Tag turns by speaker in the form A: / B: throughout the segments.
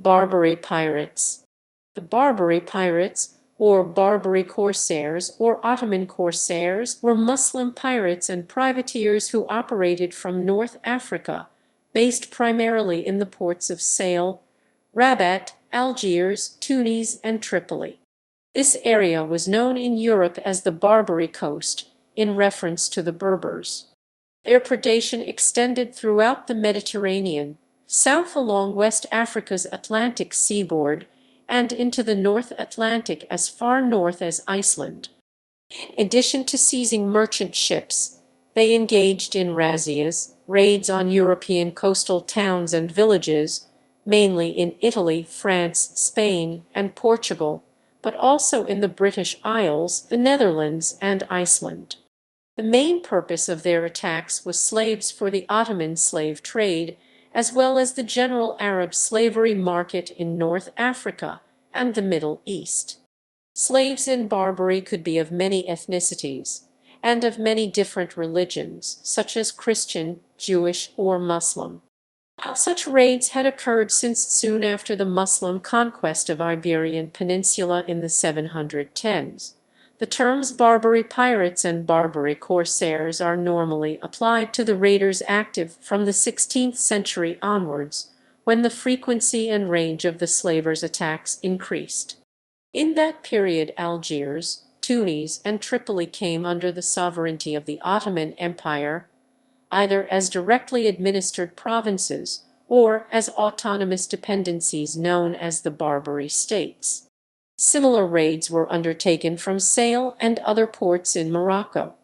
A: Barbary pirates. The Barbary pirates, or Barbary corsairs or Ottoman corsairs, were Muslim pirates and privateers who operated from North Africa, based primarily in the ports of Sale, Rabat, Algiers, Tunis, and Tripoli. This area was known in Europe as the Barbary Coast, in reference to the Berbers. Their predation extended throughout the Mediterranean, south along West Africa's Atlantic seaboard, and into the North Atlantic as far north as Iceland. In addition to seizing merchant ships, they engaged in razzias, raids on European coastal towns and villages, mainly in Italy, France, Spain, and Portugal, but also in the British Isles, the Netherlands, and Iceland. The main purpose of their attacks was slaves for the Ottoman slave trade, as well as the general Arab slavery market in North Africa and the Middle East. Slaves in Barbary could be of many ethnicities, and of many different religions, such as Christian, Jewish, or Muslim. Such raids had occurred since soon after the Muslim conquest of Iberian Peninsula in the 710s. The terms Barbary pirates and Barbary corsairs are normally applied to the raiders active from the 16th century onwards, when the frequency and range of the slavers' attacks increased. In that period Algiers, Tunis, and Tripoli came under the sovereignty of the Ottoman Empire, either as directly administered provinces or as autonomous dependencies known as the Barbary States. Similar raids were undertaken from Sale and other ports in Morocco.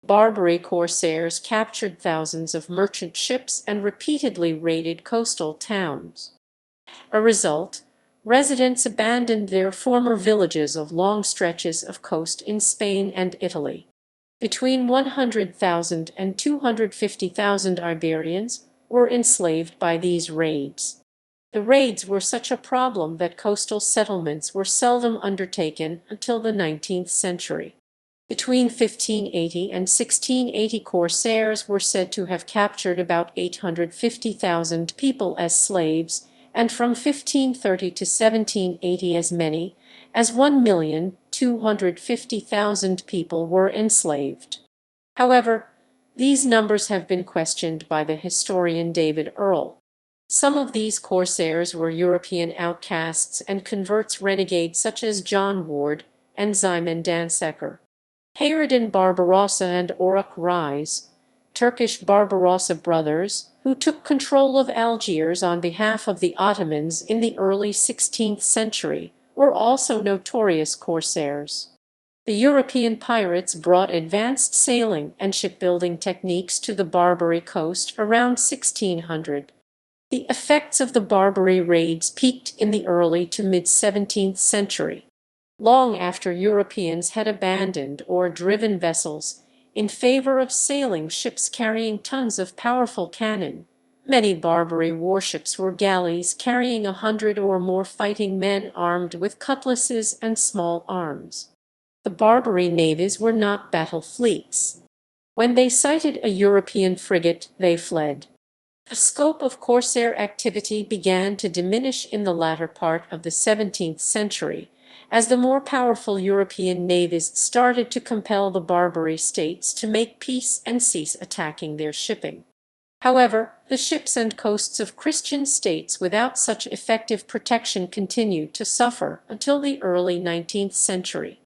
A: Barbary corsairs captured thousands of merchant ships and repeatedly raided coastal towns. A result, residents abandoned their former villages of long stretches of coast in Spain and Italy. Between 100,000 and 250,000 Iberians were enslaved by these raids. The raids were such a problem that coastal settlements were seldom undertaken until the 19th century. Between 1580 and 1680 corsairs were said to have captured about 850,000 people as slaves, and from 1530 to 1780 as many as 1,250,000 people were enslaved. However, these numbers have been questioned by the historian David Earle. Some of these corsairs were European outcasts and converts renegades such as John Ward and Szymon Dansecker. Hayreddin Barbarossa and Oruk Reis, Turkish Barbarossa brothers, who took control of Algiers on behalf of the Ottomans in the early 16th century, were also notorious corsairs. The European pirates brought advanced sailing and shipbuilding techniques to the Barbary coast around 1600. The effects of the Barbary raids peaked in the early to mid-17th century, long after Europeans had abandoned oar-driven vessels in favor of sailing ships carrying tons of powerful cannon. Many Barbary warships were galleys carrying 100 or more fighting men armed with cutlasses and small arms. The Barbary navies were not battle fleets. When they sighted a European frigate, they fled. The scope of corsair activity began to diminish in the latter part of the 17th century, as the more powerful European navies started to compel the Barbary States to make peace and cease attacking their shipping. However, the ships and coasts of Christian states without such effective protection continued to suffer until the early 19th century.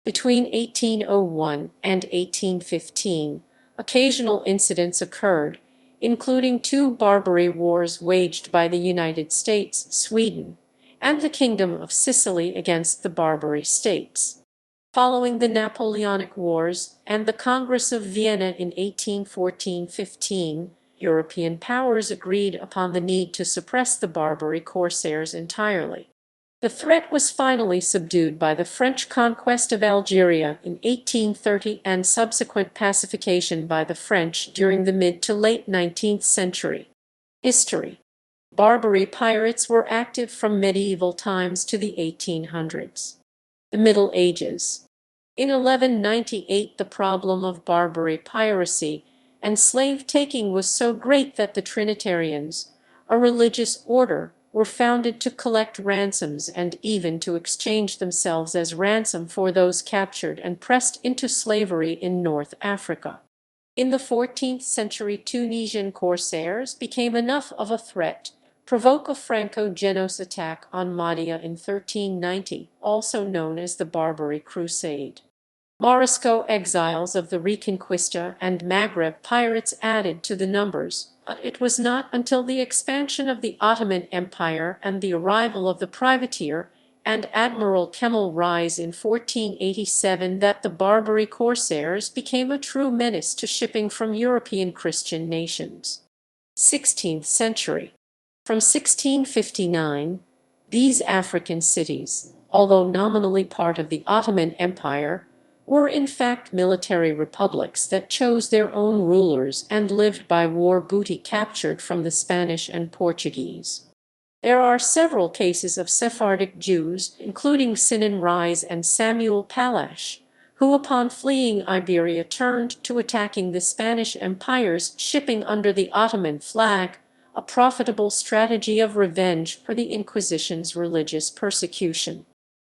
A: Between 1801 and 1815, occasional incidents occurred, including two Barbary wars waged by the United States, Sweden, and the Kingdom of Sicily against the Barbary States. Following the Napoleonic Wars and the Congress of Vienna in 1814–15, European powers agreed upon the need to suppress the Barbary corsairs entirely. The threat was finally subdued by the French conquest of Algeria in 1830 and subsequent pacification by the French during the mid to late 19th century. History. Barbary pirates were active from medieval times to the 1800s. The Middle Ages. In 1198 the problem of Barbary piracy and slave-taking was so great that the Trinitarians, a religious order, were founded to collect ransoms and even to exchange themselves as ransom for those captured and pressed into slavery in North Africa. In the 14th century, Tunisian corsairs became enough of a threat to provoke a Franco-Genoese attack on Mahdia in 1390, also known as the Barbary Crusade. Morisco exiles of the Reconquista and Maghreb pirates added to the numbers, but it was not until the expansion of the Ottoman Empire and the arrival of the privateer and Admiral Kemal Reis in 1487 that the Barbary corsairs became a true menace to shipping from European Christian nations. 16th century. From 1659, these African cities, although nominally part of the Ottoman Empire, were in fact military republics that chose their own rulers and lived by war booty captured from the Spanish and Portuguese. There are several cases of Sephardic Jews, including Sinan Reis and Samuel Palash, who upon fleeing Iberia turned to attacking the Spanish Empire's shipping under the Ottoman flag, a profitable strategy of revenge for the Inquisition's religious persecution.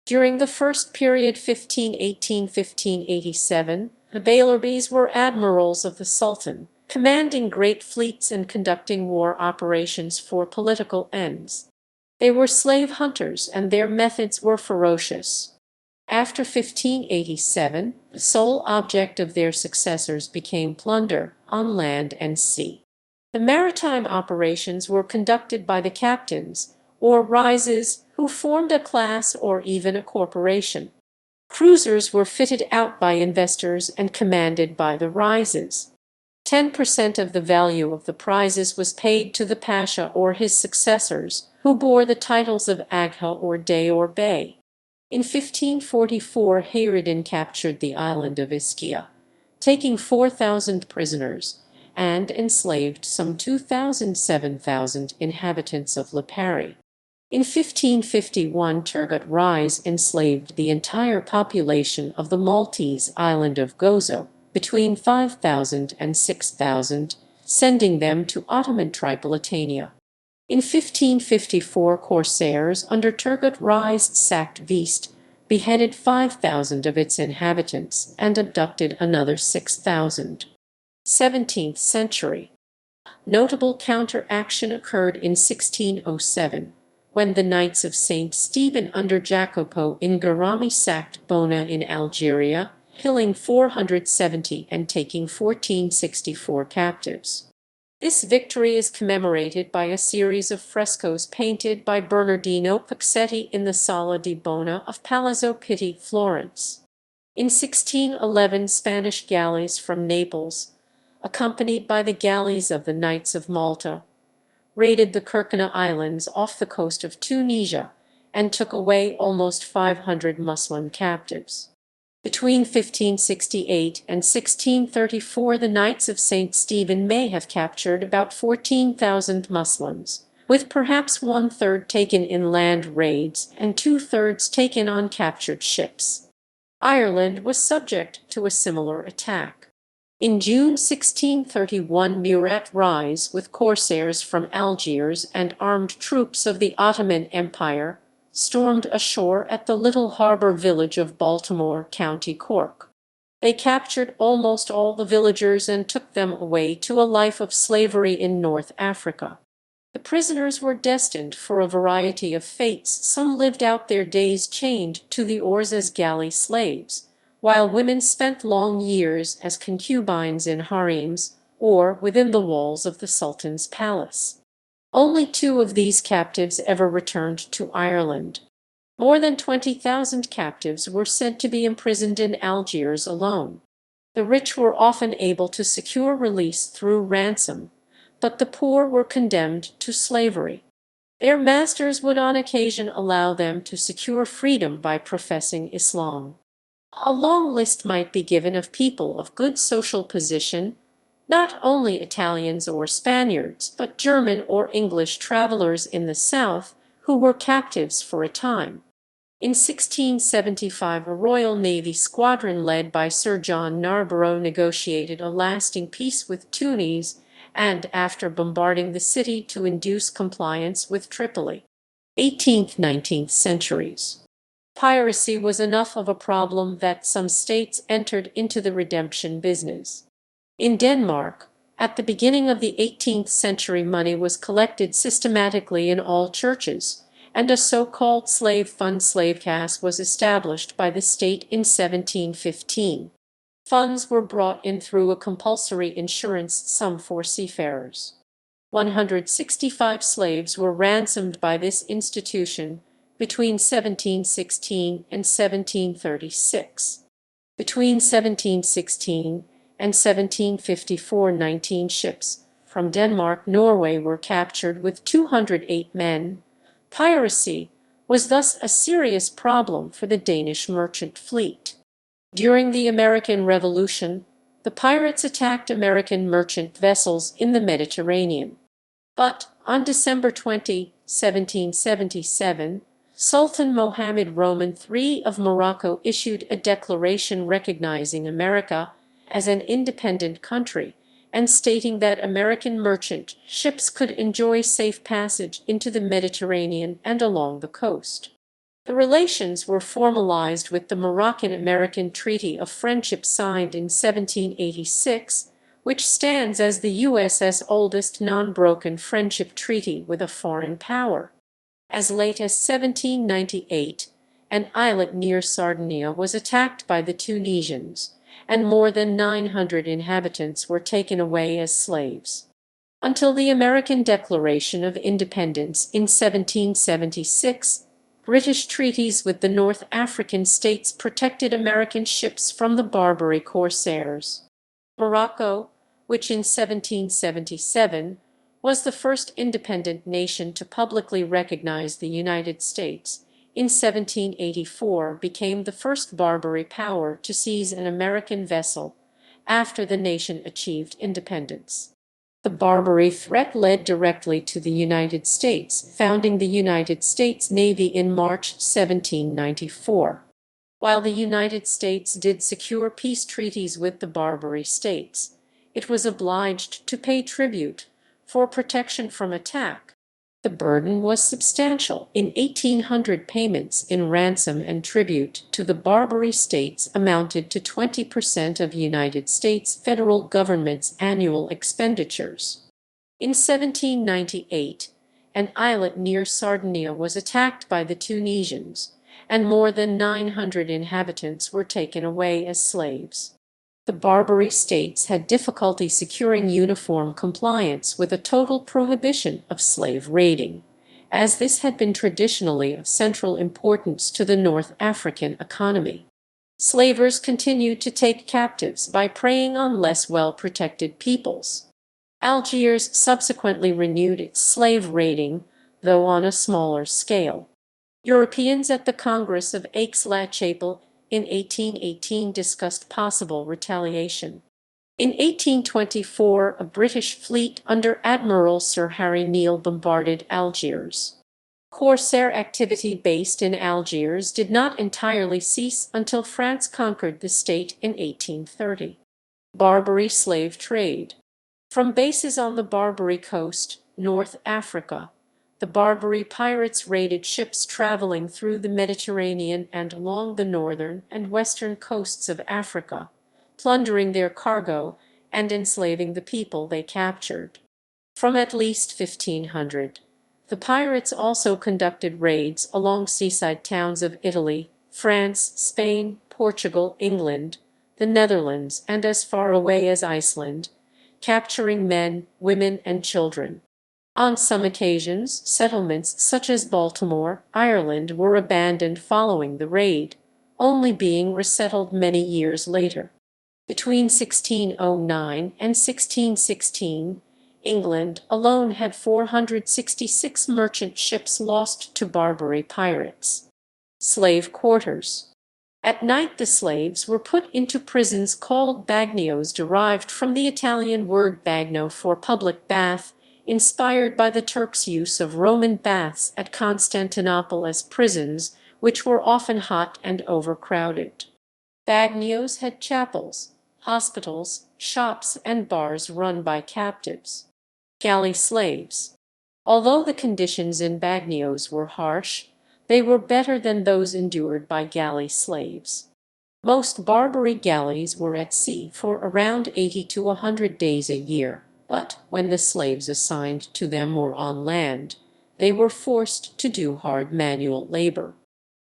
A: During the first period 1518–1587, the Balerbys were admirals of the Sultan, commanding great fleets and conducting war operations for political ends. They were slave hunters and their methods were ferocious. After 1587, the sole object of their successors became plunder on land and sea. The maritime operations were conducted by the captains, or rises, who formed a class or even a corporation. Cruisers were fitted out by investors and commanded by the rises. 10% of the value of the prizes was paid to the pasha or his successors, who bore the titles of Agha or Dey or Bey. In 1544, Hayreddin captured the island of Ischia, taking 4,000 prisoners, and enslaved some 7,000 inhabitants of Lipari. In 1551, Turgut Reis enslaved the entire population of the Maltese island of Gozo, between 5,000 and 6,000, sending them to Ottoman Tripolitania. In 1554, corsairs under Turgut Reis sacked Vist, beheaded 5,000 of its inhabitants, and abducted another 6,000. 17th century. Notable counteraction occurred in 1607, when the Knights of St. Stephen under Jacopo Inghirami sacked Bona in Algeria, killing 470 and taking 1464 captives. This victory is commemorated by a series of frescoes painted by Bernardino Paccetti in the Sala di Bona of Palazzo Pitti, Florence. In 1611, Spanish galleys from Naples, accompanied by the galleys of the Knights of Malta, raided the Kerkennah Islands off the coast of Tunisia and took away almost 500 Muslim captives. Between 1568 and 1634, the Knights of St. Stephen may have captured about 14,000 Muslims, with perhaps one-third taken in land raids and two-thirds taken on captured ships. Ireland was subject to a similar attack. In June 1631, Murat Reis, with corsairs from Algiers and armed troops of the Ottoman Empire, stormed ashore at the little harbor village of Baltimore, County Cork. They captured almost all the villagers and took them away to a life of slavery in North Africa. The prisoners were destined for a variety of fates. Some lived out their days chained to the oars as galley slaves, while women spent long years as concubines in harems or within the walls of the Sultan's palace. Only 2 of these captives ever returned to Ireland. More than 20,000 captives were said to be imprisoned in Algiers alone. The rich were often able to secure release through ransom, but the poor were condemned to slavery. Their masters would on occasion allow them to secure freedom by professing Islam. A long list might be given of people of good social position, not only Italians or Spaniards, but German or English travelers in the South who were captives for a time. In 1675, a Royal Navy squadron led by Sir John Narborough negotiated a lasting peace with Tunis and after bombarding the city to induce compliance with Tripoli. 18th–19th centuries. Piracy was enough of a problem that some states entered into the redemption business. In Denmark, at the beginning of the 18th century, money was collected systematically in all churches, and a so-called slave fund slavekasse was established by the state in 1715. Funds were brought in through a compulsory insurance sum for seafarers. 165 slaves were ransomed by this institution between 1716 and 1736. Between 1716 and 1754, 19 ships from Denmark, Norway were captured with 208 men. Piracy was thus a serious problem for the Danish merchant fleet. During the American Revolution, the pirates attacked American merchant vessels in the Mediterranean. But on December 20, 1777, Sultan Mohammed Roman III of Morocco issued a declaration recognizing America as an independent country and stating that American merchant ships could enjoy safe passage into the Mediterranean and along the coast. The relations were formalized with the Moroccan-American Treaty of Friendship signed in 1786, which stands as the US's oldest non-broken friendship treaty with a foreign power. As late as 1798, an islet near Sardinia was attacked by the Tunisians, and more than 900 inhabitants were taken away as slaves. Until the American Declaration of Independence in 1776, British treaties with the North African states protected American ships from the Barbary corsairs. Morocco, which in 1777 was the first independent nation to publicly recognize the United States, in 1784 became the first Barbary power to seize an American vessel after the nation achieved independence. The Barbary threat led directly to the United States, founding the United States Navy in March 1794. While the United States did secure peace treaties with the Barbary States, it was obliged to pay tribute for protection from attack. The burden was substantial. In 1800, payments in ransom and tribute to the Barbary States amounted to 20% of United States federal government's annual expenditures. In 1798, an islet near Sardinia was attacked by the Tunisians, and more than 900 inhabitants were taken away as slaves. The Barbary States had difficulty securing uniform compliance with a total prohibition of slave raiding, as this had been traditionally of central importance to the North African economy. Slavers continued to take captives by preying on less well-protected peoples. Algiers subsequently renewed its slave raiding, though on a smaller scale. Europeans at the Congress of Aix-la-Chapelle in 1818 discussed possible retaliation. In 1824, a British fleet under Admiral Sir Harry Neale bombarded Algiers. Corsair activity based in Algiers did not entirely cease until France conquered the state in 1830. Barbary slave trade. From bases on the Barbary coast, North Africa, the Barbary pirates raided ships traveling through the Mediterranean and along the northern and western coasts of Africa, plundering their cargo and enslaving the people they captured. From at least 1500, the pirates also conducted raids along seaside towns of Italy, France, Spain, Portugal, England, the Netherlands, and as far away as Iceland, capturing men, women, and children. On some occasions, settlements such as Baltimore, Ireland, were abandoned following the raid, only being resettled many years later. Between 1609 and 1616, England alone had 466 merchant ships lost to Barbary pirates. Slave quarters. At night the slaves were put into prisons called bagnios, derived from the Italian word bagno for public bath, inspired by the Turks' use of Roman baths at Constantinople as prisons, which were often hot and overcrowded. Bagnios had chapels, hospitals, shops, and bars run by captives. Galley slaves. Although the conditions in bagnios were harsh, they were better than those endured by galley slaves. Most Barbary galleys were at sea for around 80 to 100 days a year, but when the slaves assigned to them were on land, they were forced to do hard manual labor.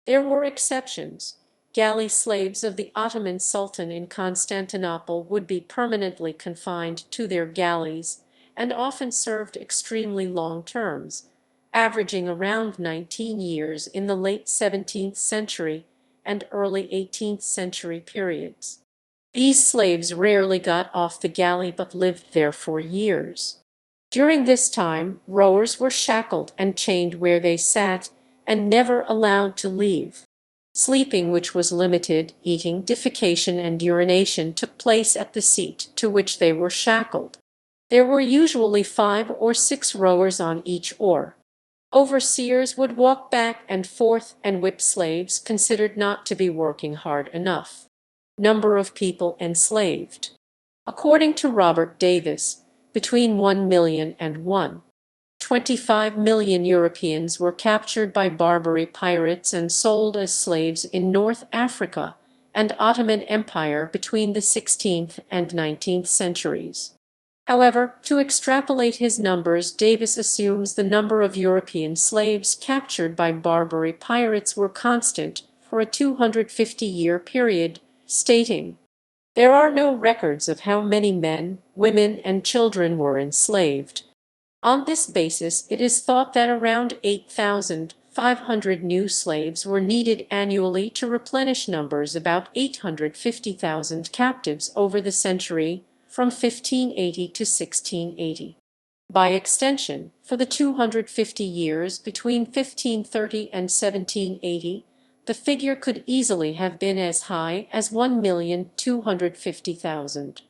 A: There were exceptions. Galley slaves of the Ottoman Sultan in Constantinople would be permanently confined to their galleys and often served extremely long terms, averaging around 19 years in the late 17th century and early 18th century periods. These slaves rarely got off the galley but lived there for years. During this time, rowers were shackled and chained where they sat and never allowed to leave. Sleeping, which was limited, eating, defecation, and urination took place at the seat to which they were shackled. There were usually 5 or 6 rowers on each oar. Overseers would walk back and forth and whip slaves considered not to be working hard enough. Number of people enslaved. According to Robert Davis, between 1 million and 1.25 million Europeans were captured by Barbary pirates and sold as slaves in North Africa and Ottoman Empire between the 16th and 19th centuries. However, to extrapolate his numbers, Davis assumes the number of European slaves captured by Barbary pirates were constant for a 250-year period, stating, "There are no records of how many men, women, and children were enslaved. On this basis, it is thought that around 8,500 new slaves were needed annually to replenish numbers about 850,000 captives over the century from 1580 to 1680. By extension, for the 250 years between 1530 and 1780, the figure could easily have been as high as 1,250,000.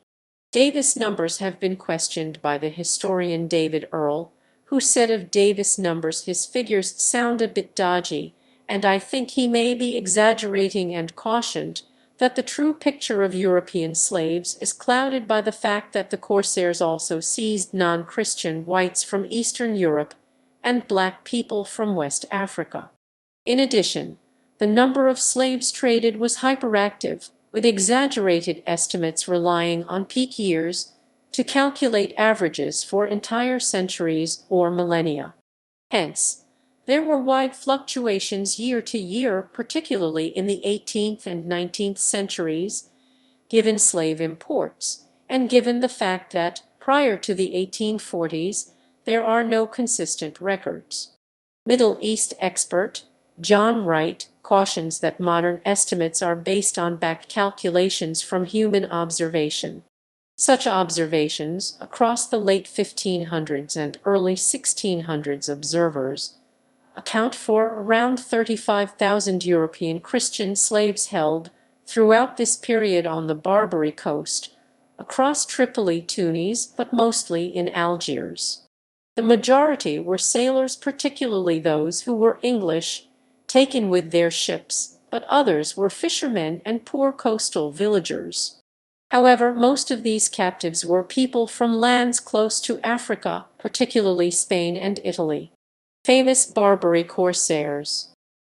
A: Davis' numbers have been questioned by the historian David Earle, who said of Davis' numbers his figures sound a bit dodgy, and I think he may be exaggerating, and cautioned that the true picture of European slaves is clouded by the fact that the corsairs also seized non-Christian whites from Eastern Europe and black people from West Africa. In addition, the number of slaves traded was hyperactive, with exaggerated estimates relying on peak years to calculate averages for entire centuries or millennia. Hence, there were wide fluctuations year to year, particularly in the 18th and 19th centuries, given slave imports, and given the fact that, prior to the 1840s, there are no consistent records. Middle East expert John Wright cautions that modern estimates are based on back calculations from human observation. Such observations, across the late 1500s and early 1600s observers, account for around 35,000 European Christian slaves held throughout this period on the Barbary coast, across Tripoli, Tunis, but mostly in Algiers. The majority were sailors, particularly those who were English, taken with their ships, but others were fishermen and poor coastal villagers. However, most of these captives were people from lands close to Africa, particularly Spain and Italy. Famous Barbary corsairs.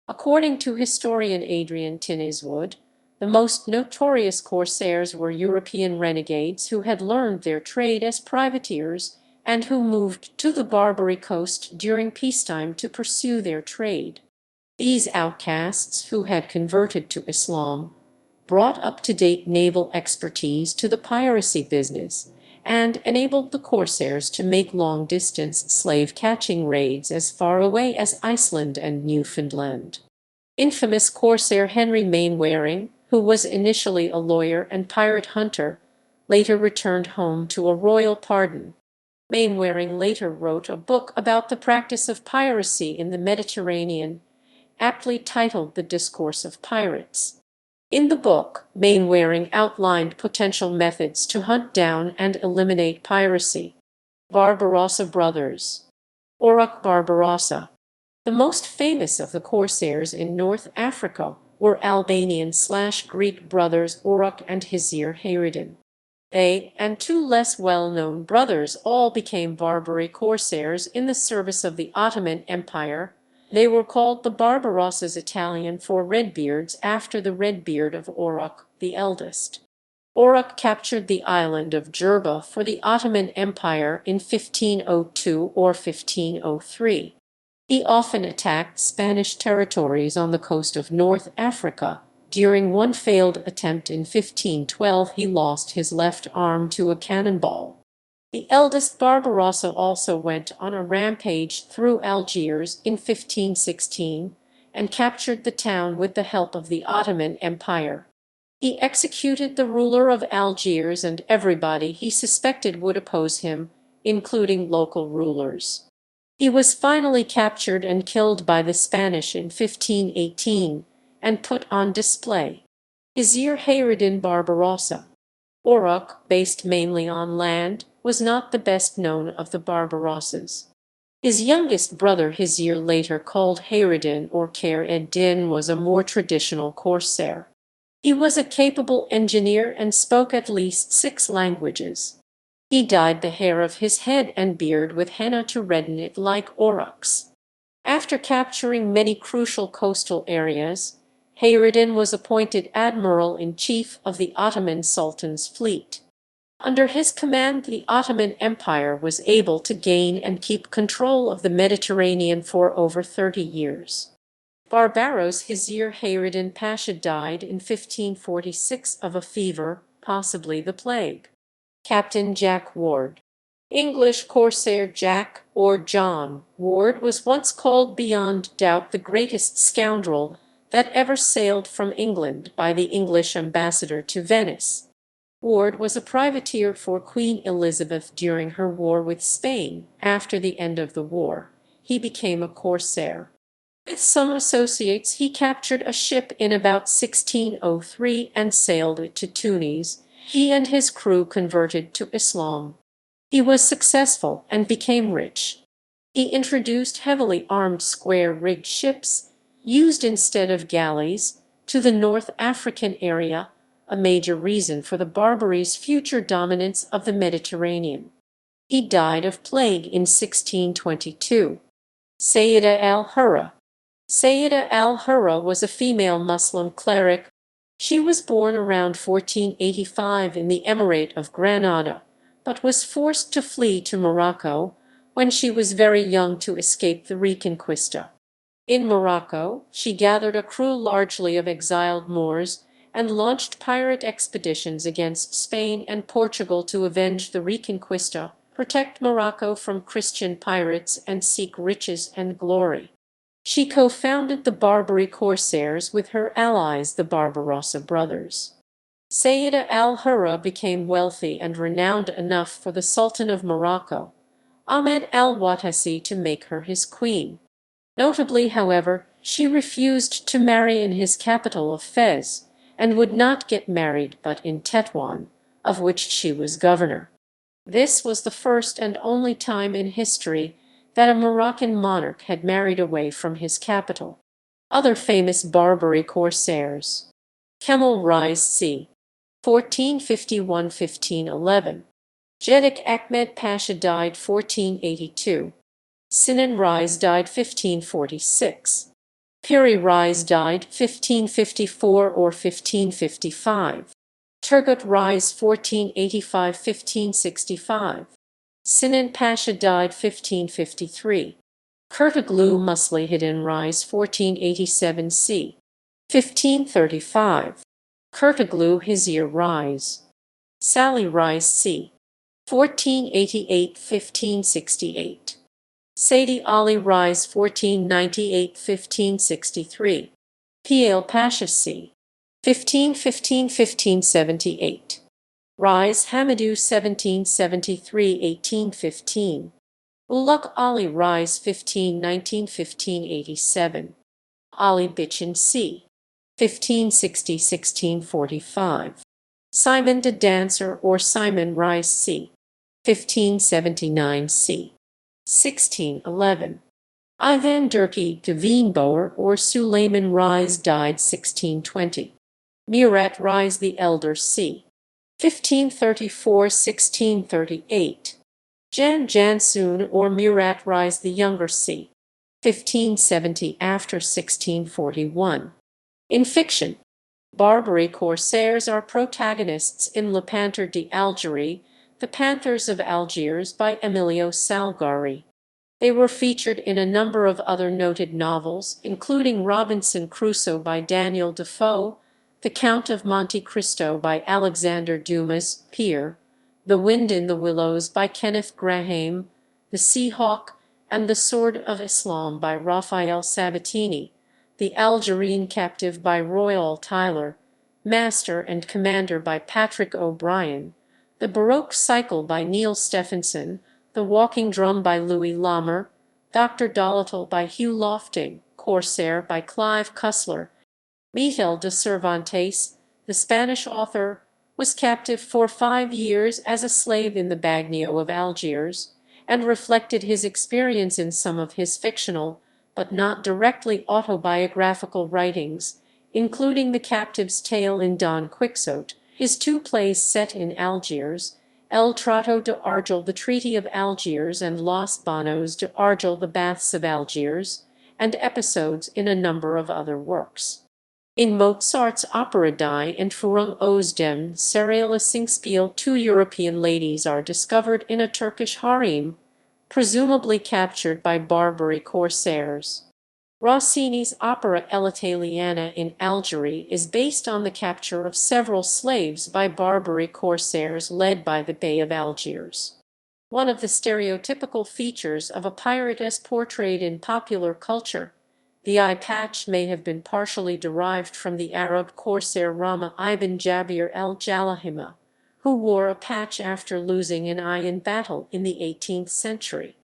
A: According to historian Adrian Tinniswood, the most notorious corsairs were European renegades who had learned their trade as privateers and who moved to the Barbary coast during peacetime to pursue their trade. These outcasts, who had converted to Islam, brought up-to-date naval expertise to the piracy business and enabled the corsairs to make long-distance slave-catching raids as far away as Iceland and Newfoundland. Infamous corsair Henry Mainwaring, who was initially a lawyer and pirate hunter, later returned home to a royal pardon. Mainwaring later wrote a book about the practice of piracy in the Mediterranean, aptly titled The Discourse of Pirates. In the book, Mainwaring outlined potential methods to hunt down and eliminate piracy. Barbarossa brothers. Uruk Barbarossa. The most famous of the corsairs in North Africa were Albanian/Greek brothers Uruk and Hizir Hayreddin. They and two less well-known brothers all became Barbary corsairs in the service of the Ottoman Empire. They were called the Barbarossas, Italian for Redbeards, after the Redbeard of Uruk the eldest. Uruk captured the island of Jerba for the Ottoman Empire in 1502 or 1503. He often attacked Spanish territories on the coast of North Africa. During one failed attempt in 1512, he lost his left arm to a cannonball. The eldest Barbarossa also went on a rampage through Algiers in 1516 and captured the town with the help of the Ottoman Empire. He executed the ruler of Algiers and everybody he suspected would oppose him, including local rulers. He was finally captured and killed by the Spanish in 1518 and put on display. Hizir Hayreddin Barbarossa. Uruk, based mainly on land, was not the best known of the Barbarossas. His youngest brother Hizir, later called Hayreddin or Khayr-ed-Din, was a more traditional corsair. He was a capable engineer and spoke at least 6 languages. He dyed the hair of his head and beard with henna to redden it like Uruk's. After capturing many crucial coastal areas, Hayreddin was appointed admiral-in-chief of the Ottoman Sultan's fleet. Under his command, the Ottoman Empire was able to gain and keep control of the Mediterranean for over 30 years. Barbaros Hizir Hayreddin Pasha died in 1546 of a fever, possibly the plague. Captain Jack Ward. English corsair Jack, or John, Ward was once called beyond doubt the greatest scoundrel that ever sailed from England by the English ambassador to Venice. Ward was a privateer for Queen Elizabeth during her war with Spain. After the end of the war, he became a corsair. With some associates, he captured a ship in about 1603 and sailed it to Tunis. He and his crew converted to Islam. He was successful and became rich. He introduced heavily armed square-rigged ships, used instead of galleys, to the North African area, a major reason for the Barbaries' future dominance of the Mediterranean. He died of plague in 1622. Sayyida al-Hurra. Sayyida al-Hurra was a female Muslim cleric. She was born around 1485 in the Emirate of Granada, but was forced to flee to Morocco when she was very young to escape the Reconquista. In Morocco, she gathered a crew largely of exiled Moors and launched pirate expeditions against Spain and Portugal to avenge the Reconquista, protect Morocco from Christian pirates, and seek riches and glory. She co-founded the Barbary corsairs with her allies, the Barbarossa brothers. Sayyida al-Hurra became wealthy and renowned enough for the Sultan of Morocco, Ahmed al-Watasi, to make her his queen. Notably, however, she refused to marry in his capital of Fez, and would not get married but in Tetouan, of which she was governor. This was the first and only time in history that a Moroccan monarch had married away from his capital. Other famous Barbary corsairs. Kemal Reis c. 1451–1511. Jedik Ahmed Pasha died 1482. Sinan Reis died 1546. Piri Reis died 1554 or 1555. Turgut Reis 1485–1565. Sinan Pasha died 1553. Kurtoglu Muslihiddin Reis 1487 c. 1535. Kurtoglu Hizir Reis. Salih Reis c. 1488–1568. Saidi Ali Reis 1498–1563. Piel Pasha c. 1515–1578. Reis Hamidou 1773–1815. Uluk Ali Reis 1519–1587. Ali Bichin c. 1560–1645. Simon de Dancer or Simon Reis c. 1579 c. 1611. Ivan Durkee de Veenboer or Suleiman Reis died 1620. Murat Reis the Elder c. 1534–1638. Jan Jansoon or Murat Rise the Younger c. 1570 after 1641. In fiction, Barbary corsairs are protagonists in d'Algerie, The Panthers of Algiers by Emilio Salgari. They were featured in a number of other noted novels, including Robinson Crusoe by Daniel Defoe, The Count of Monte Cristo by Alexander Dumas Peer, The Wind in the Willows by Kenneth Grahame, The Sea Hawk and the Sword of Islam by Raphael Sabatini, The Algerine Captive by Royal Tyler, Master and Commander by Patrick O'Brien, The Baroque Cycle by Neil Stephenson, The Walking Drum by Louis Lammer, Dr. Dolittle by Hugh Lofting, Corsair by Clive Cussler. Miguel de Cervantes, the Spanish author, was captive for 5 years as a slave in the Bagnio of Algiers, and reflected his experience in some of his fictional, but not directly autobiographical writings, including The Captive's Tale in Don Quixote, his 2 plays set in Algiers, El Trato de Argel, The Treaty of Algiers, and Los Banos de Argel, The Baths of Algiers, and episodes in a number of other works. In Mozart's opera Die Entführung aus dem Serial Singspiel, 2 European ladies are discovered in a Turkish harem, presumably captured by Barbary corsairs. Rossini's opera L'Italiana in Algeria is based on the capture of several slaves by Barbary corsairs led by the Bey of Algiers. One of the stereotypical features of a pirate as portrayed in popular culture, the eye patch, may have been partially derived from the Arab corsair Rama ibn Jabir el-Jalahima, who wore a patch after losing an eye in battle in the 18th century.